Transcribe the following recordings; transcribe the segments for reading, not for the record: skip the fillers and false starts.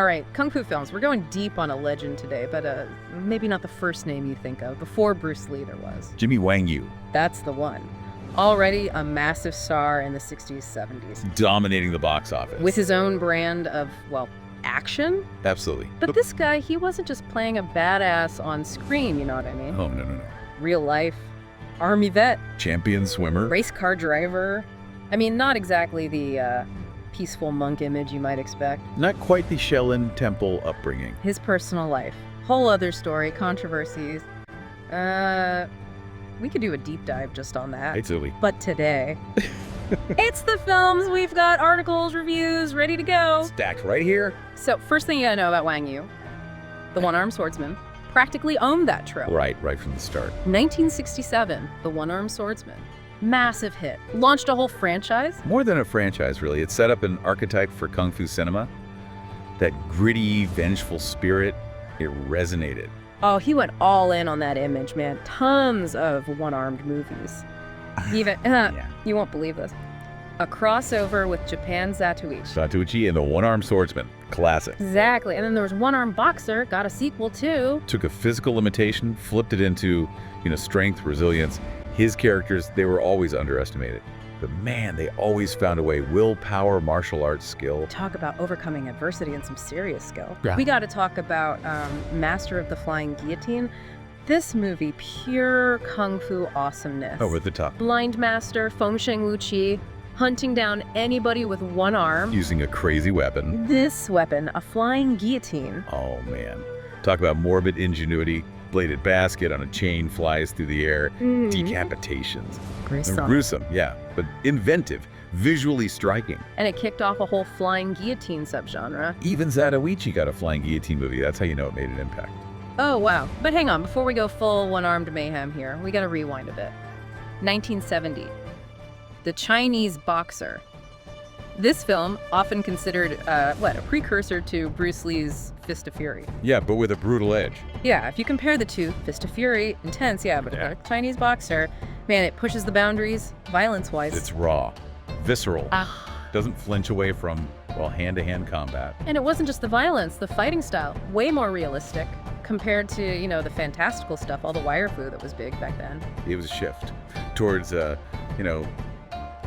All right, Kung Fu films. We're going deep on a legend today, but maybe not the first name you think of. Before Bruce Lee, there was. Jimmy Wang Yu. That's the one. Already a massive star in the 60s, 70s. Dominating the box office. With his own brand of, well, action. Absolutely. But this guy, he wasn't just playing a badass on screen, you know what I mean? Oh, no. Real life. Army vet. Champion swimmer. Race car driver. I mean, not exactly the peaceful monk image you might expect. Not quite the Shaolin Temple upbringing. His personal life. Whole other story, controversies. We could do a deep dive just on that. Absolutely. But today, it's the films. We've got articles, reviews, ready to go. Stacked right here. So first thing you gotta know about Wang Yu, the One-Armed Swordsman, practically owned that trope. Right from the start. 1967, the One-Armed Swordsman. Massive hit. Launched a whole franchise. More than a franchise, really. It set up an archetype for Kung Fu cinema. That gritty, vengeful spirit, it resonated. Oh, he went all in on that image, man. Tons of one-armed movies. Even, Yeah. You won't believe this. A crossover with Japan's Zatoichi. Zatoichi and the One-Armed Swordsman. Classic. Exactly. And then there was One-Armed Boxer, got a sequel too. Took a physical limitation, flipped it into, strength, resilience. His characters, they were always underestimated. But man, they always found a way. Willpower, martial arts skill. Talk about overcoming adversity and some serious skill. Yeah. We got to talk about Master of the Flying Guillotine. This movie, pure kung fu awesomeness. Over the top. Blind master, Feng Sheng Wuqi, hunting down anybody with one arm. Using a crazy weapon. This weapon, a flying guillotine. Oh man. Talk about morbid ingenuity. Bladed basket on a chain flies through the air. Decapitations. Gruesome, yeah, but inventive, visually striking. And it kicked off a whole flying guillotine subgenre. Even Zatoichi got a flying guillotine movie. That's how you know it made an impact. Oh, wow. But hang on, before we go full one-armed mayhem here, we gotta rewind a bit. 1970. The Chinese Boxer. This film, often considered, a precursor to Bruce Lee's Fist of Fury. Yeah, but with a brutal edge. Yeah, if you compare the two, Fist of Fury, intense, yeah, but Chinese Boxer, man, it pushes the boundaries, violence-wise. It's raw, visceral, doesn't flinch away from, hand-to-hand combat. And it wasn't just the violence, the fighting style, way more realistic compared to, the fantastical stuff, all the wire fu that was big back then. It was a shift towards,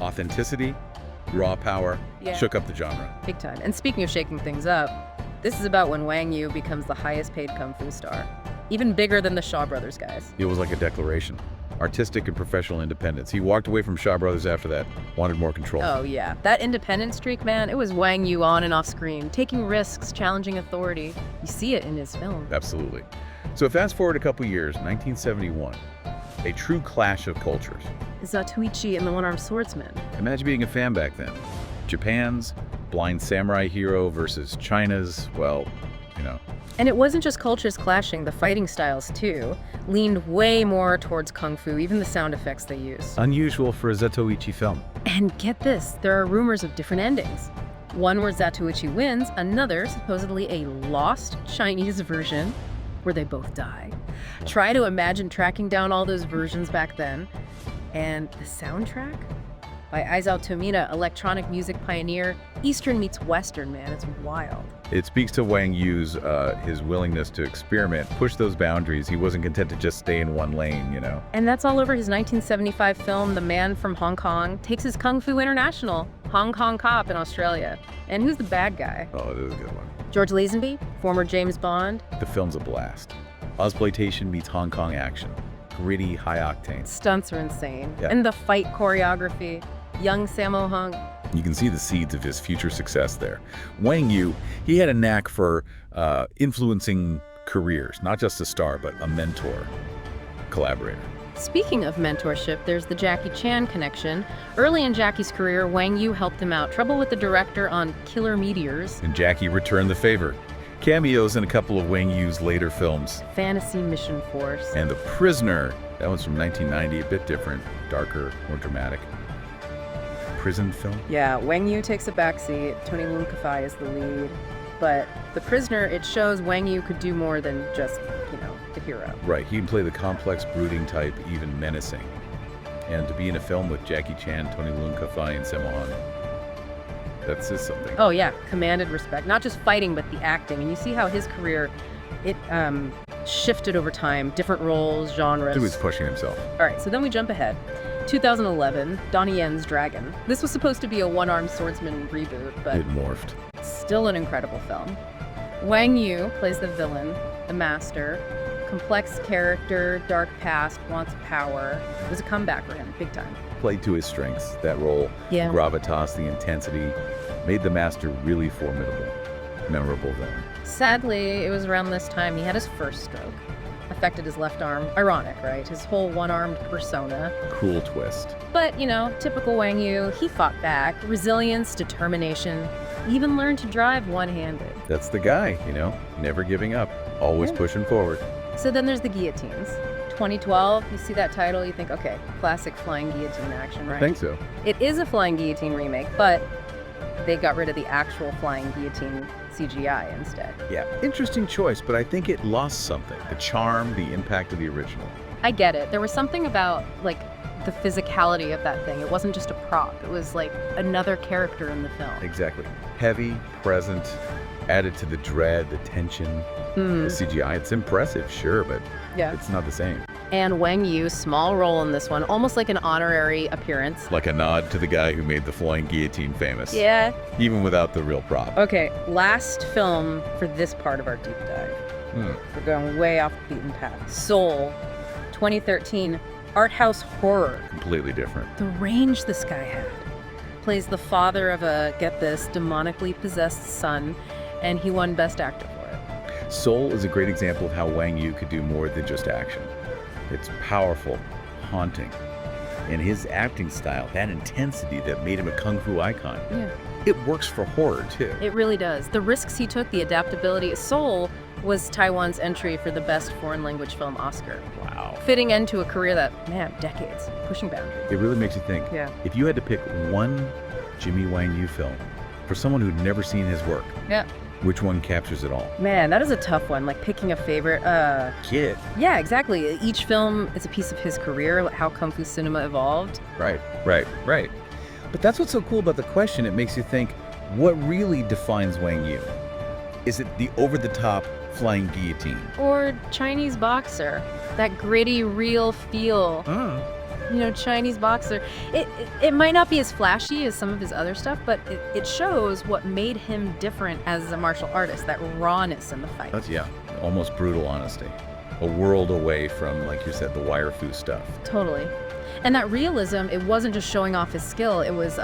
authenticity, raw power, shook up the genre. Big time. And speaking of shaking things up, this is about when Wang Yu becomes the highest paid kung fu star. Even bigger than the Shaw Brothers guys. It was like a declaration. Artistic and professional independence. He walked away from Shaw Brothers after that, wanted more control. Oh yeah, that independent streak, man, it was Wang Yu on and off screen, taking risks, challenging authority. You see it in his film. Absolutely. So fast forward a couple years, 1971. A true clash of cultures. Zatoichi and the One-Armed Swordsman. Imagine being a fan back then. Japan's blind samurai hero versus China's, And it wasn't just cultures clashing, the fighting styles too leaned way more towards kung fu, even the sound effects they used. unusual for a Zatoichi film. And get this, there are rumors of different endings. One where Zatoichi wins, another, supposedly a lost Chinese version, where they both die. Try to imagine tracking down all those versions back then. And the soundtrack? By Isao Tomita, electronic music pioneer. Eastern meets Western, man, it's wild. It speaks to Wang Yu's his willingness to experiment, push those boundaries. He wasn't content to just stay in one lane, And that's all over his 1975 film, The Man from Hong Kong, takes his Kung Fu International, Hong Kong cop in Australia. And who's the bad guy? Oh, this is a good one. George Lazenby, former James Bond. The film's a blast. Ozploitation meets Hong Kong action. Gritty, high octane. Stunts are insane. Yeah. And the fight choreography. Young Sammo Hung. You can see the seeds of his future success there. Wang Yu, he had a knack for influencing careers, not just a star, but a mentor, collaborator. Speaking of mentorship, there's the Jackie Chan connection. Early in Jackie's career, Wang Yu helped him out. Trouble with the director on Killer Meteors. And Jackie returned the favor. Cameos in a couple of Wang Yu's later films. Fantasy Mission Force. And The Prisoner, that one's from 1990, a bit different, darker, more dramatic. Prison film? Yeah, Wang Yu takes a backseat. Tony Leung Ka-fai is the lead. But The Prisoner, it shows Wang Yu could do more than just, the hero. Right, he can play the complex, brooding type, even menacing. And to be in a film with Jackie Chan, Tony Leung Ka-fai, and Sammo Hung, That says something. Oh yeah, commanded respect. Not just fighting, but the acting. And you see how his career, it shifted over time, different roles, genres. He was pushing himself. All right, so then we jump ahead. 2011, Donnie Yen's Dragon. This was supposed to be a One-Armed Swordsman reboot, but It morphed. still an incredible film. Wang Yu plays the villain, the master. Complex character, dark past, wants power. It was a comeback for him, big time. Played to his strengths. That role, Yeah. gravitas, the intensity, made the master really formidable. Memorable villain. Sadly, it was around this time he had his first stroke. Affected his left arm. Ironic, right? His whole one-armed persona. Cool twist. But, you know, typical Wang Yu, he fought back. Resilience, determination, even learned to drive one-handed. That's the guy, never giving up, always Yeah. pushing forward. So then there's the guillotines. 2012, you see that title, you think, okay, classic flying guillotine action, right? I think so. It is a flying guillotine remake, but they got rid of the actual flying guillotine CGI instead. Yeah, interesting choice, but I think it lost something. The charm, the impact of the original. I get it. There was something about, like, the physicality of that thing. It wasn't just a prop. It was like another character in the film. Exactly. Heavy, present, added to the dread, the tension. The CGI, it's impressive, sure, but Yeah. it's not the same. And Wang Yu, small role in this one, almost like an honorary appearance. Like a nod to the guy who made the flying guillotine famous. Yeah. Even without the real prop. Okay, last film for this part of our deep dive. We're going way off the beaten path. Soul, 2013, art house horror. Completely different. The range this guy had. Plays the father of a, get this, demonically possessed son, and he won Best Actor for it. Soul is a great example of how Wang Yu could do more than just action. It's powerful, haunting, and his acting style, that intensity that made him a kung fu icon. Yeah. It works for horror, too. It really does. The risks he took, the adaptability. Soul was Taiwan's entry for the Best Foreign Language Film Oscar. Wow. Fitting end to a career that, man, decades, pushing boundaries. It really makes you think. Yeah. If you had to pick one Jimmy Wang Yu film for someone who'd never seen his work, Yeah. which one captures it all? Man, that is a tough one, like picking a favorite. Kid. Yeah, exactly. Each film is a piece of his career, like how Kung Fu cinema evolved. Right. But that's what's so cool about the question. It makes you think, what really defines Wang Yu? Is it the over-the-top flying guillotine? Or Chinese boxer, that gritty, real feel. You know, Chinese boxer. It might not be as flashy as some of his other stuff, but it shows what made him different as a martial artist, that rawness in the fight. That's, almost brutal honesty. A world away from, like you said, the wire fu stuff. Totally. And that realism, it wasn't just showing off his skill, it was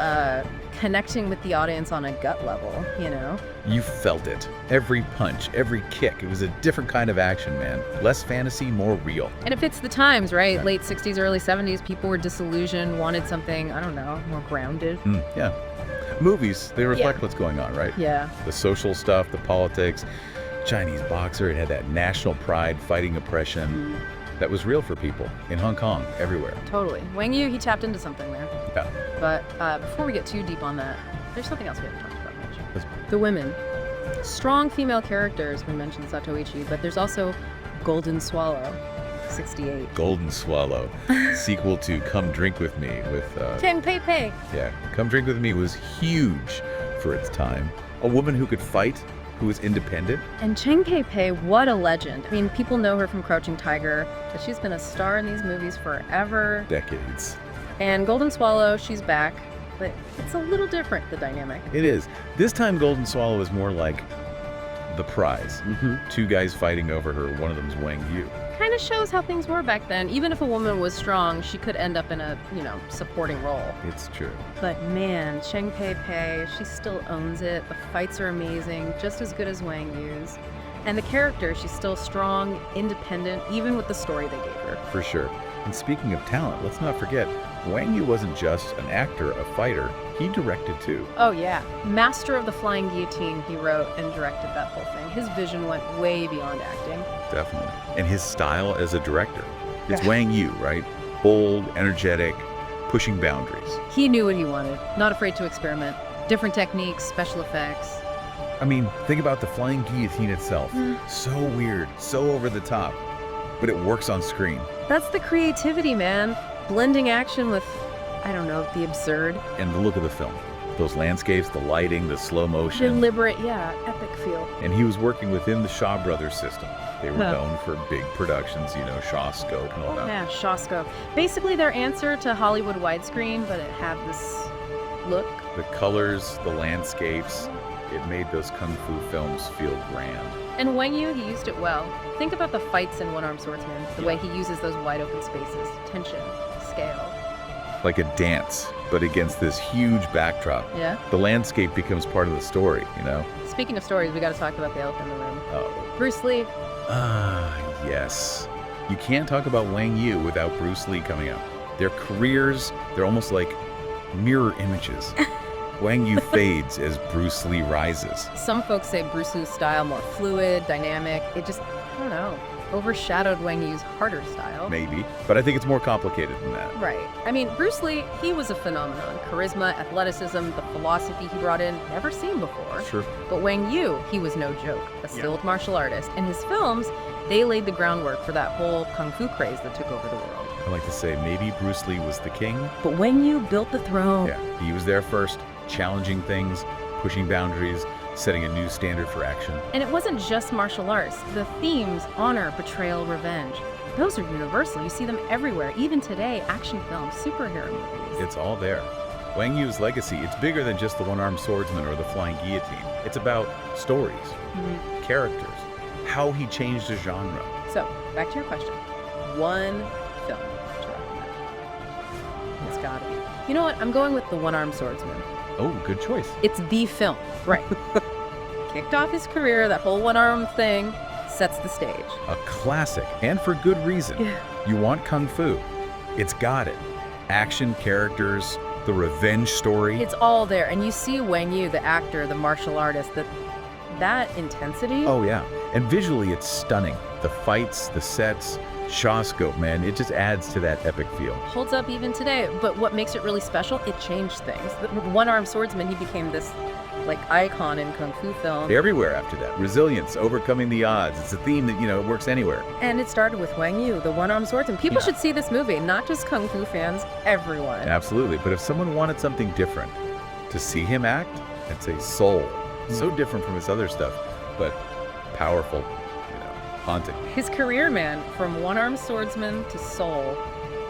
connecting with the audience on a gut level, you know? You felt it. Every punch, every kick. It was a different kind of action, man. Less fantasy, more real. And it fits the times, right? Yeah. Late 60s, early 70s, people were disillusioned, wanted something, I don't know, more grounded. Yeah. Movies, they reflect what's going on, right? Yeah. The social stuff, the politics. Chinese boxer, it had that national pride, fighting oppression. That was real for people in Hong Kong, everywhere. Totally. Wang Yu, he tapped into something there. Yeah. But before we get too deep on that, there's something else we haven't talked about much. Let's- The women. Strong female characters, we mentioned Satoichi, but there's also Golden Swallow, 68. Golden Swallow, sequel to Come Drink With Me with, Cheng Pei Pei. yeah, Come Drink With Me was huge for its time. A woman who could fight, who was independent. And Cheng Pei Pei, what a legend. I mean, people know her from Crouching Tiger, but she's been a star in these movies forever. Decades. And Golden Swallow, she's back, but it's a little different, the dynamic. It is. This time Golden Swallow is more like the prize. Two guys fighting over her, one of them's Wang Yu. Kind of shows how things were back then. Even if a woman was strong, she could end up in a, supporting role. It's true. But man, Cheng Pei Pei, she still owns it. The fights are amazing, just as good as Wang Yu's. And the character, she's still strong, independent, even with the story they gave her. For sure. And speaking of talent, let's not forget, Wang Yu wasn't just an actor, a fighter. He directed too. Oh yeah. Master of the Flying Guillotine, he wrote and directed that whole thing. His vision went way beyond acting. Definitely. And his style as a director. It's Wang Yu, right? Bold, energetic, pushing boundaries. He knew what he wanted, not afraid to experiment. Different techniques, special effects. I mean, think about the flying guillotine itself. So weird, so over the top, but it works on screen. That's the creativity, man. Blending action with, I don't know, the absurd. And the look of the film. Those landscapes, the lighting, the slow motion. Deliberate, yeah, epic feel. And he was working within the Shaw Brothers system. They were known for big productions, you know, Shaw Scope and all that. Yeah, Shaw Scope. Basically their answer to Hollywood widescreen, but it had this look. The colors, the landscapes, it made those kung fu films feel grand. And Wang Yu, he used it well. Think about the fights in One-Armed Swordsman, the way he uses those wide open spaces, tension, scale. Like a dance, but against this huge backdrop. Yeah? The landscape becomes part of the story, you know? Speaking of stories, we gotta talk about the elephant in the room. Oh. Bruce Lee. Ah, yes. You can't talk about Wang Yu without Bruce Lee coming up. Their careers, they're almost like mirror images. Wang Yu fades as Bruce Lee rises. Some folks say Bruce Lee's style more fluid, dynamic. It just, I don't know, overshadowed Wang Yu's harder style. Maybe, but I think it's more complicated than that. Right. I mean, Bruce Lee, he was a phenomenon. Charisma, athleticism, the philosophy he brought in, never seen before. Sure. But Wang Yu, he was no joke, a skilled martial artist. And his films, they laid the groundwork for that whole kung fu craze that took over the world. I like to say maybe Bruce Lee was the king. But Wang Yu built the throne. Yeah, he was there first, challenging things, pushing boundaries, setting a new standard for action. And it wasn't just martial arts. The themes, honor, betrayal, revenge, those are universal. You see them everywhere. Even today, action films, superhero movies. It's all there. Wang Yu's legacy, it's bigger than just the One-Armed Swordsman or the Flying Guillotine. It's about stories, characters, how he changed a genre. So, back to your question. One film to recommend. It's gotta be. You know what? I'm going with the One-Armed Swordsman. Oh, good choice. It's the film. Right. Kicked off his career, that whole one-armed thing sets the stage. A classic, and for good reason. Yeah. You want kung fu. It's got it. Action, characters, the revenge story. It's all there. And you see Wang Yu, the actor, the martial artist, that intensity. Oh, yeah. And visually, it's stunning. The fights, the sets, Shaw Scope, man, it just adds to that epic feel. Holds up even today. But what makes it really special, it changed things. The One-Armed Swordsman, he became this like icon in kung fu film. Everywhere after that. Resilience, overcoming the odds. It's a theme that, you know, it works anywhere. And it started with Wang Yu, the One-Armed Swordsman. People should see this movie, not just kung fu fans, everyone. Absolutely. But if someone wanted something different, to see him act, I'd say Soul. So different from his other stuff, but powerful, you know, haunting. His career, man, from One-Armed Swordsman to Soul,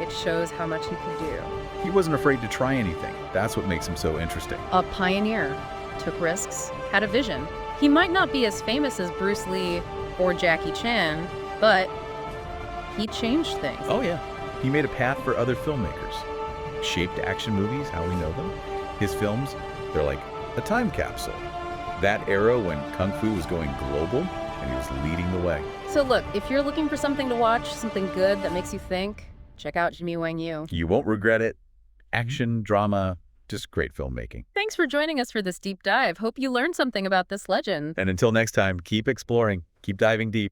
it shows how much he could do. He wasn't afraid to try anything. That's what makes him so interesting. A pioneer. Took risks, had a vision. He might not be as famous as Bruce Lee or Jackie Chan, but he changed things. Oh, yeah. He made a path for other filmmakers. Shaped action movies, how we know them. His films, they're like a time capsule. That era when Kung Fu was going global, and he was leading the way. So look, if you're looking for something to watch, something good that makes you think, check out Jimmy Wang Yu. You won't regret it. Action, drama, just great filmmaking. Thanks for joining us for this deep dive. Hope you learned something about this legend. And until next time, keep exploring, keep diving deep.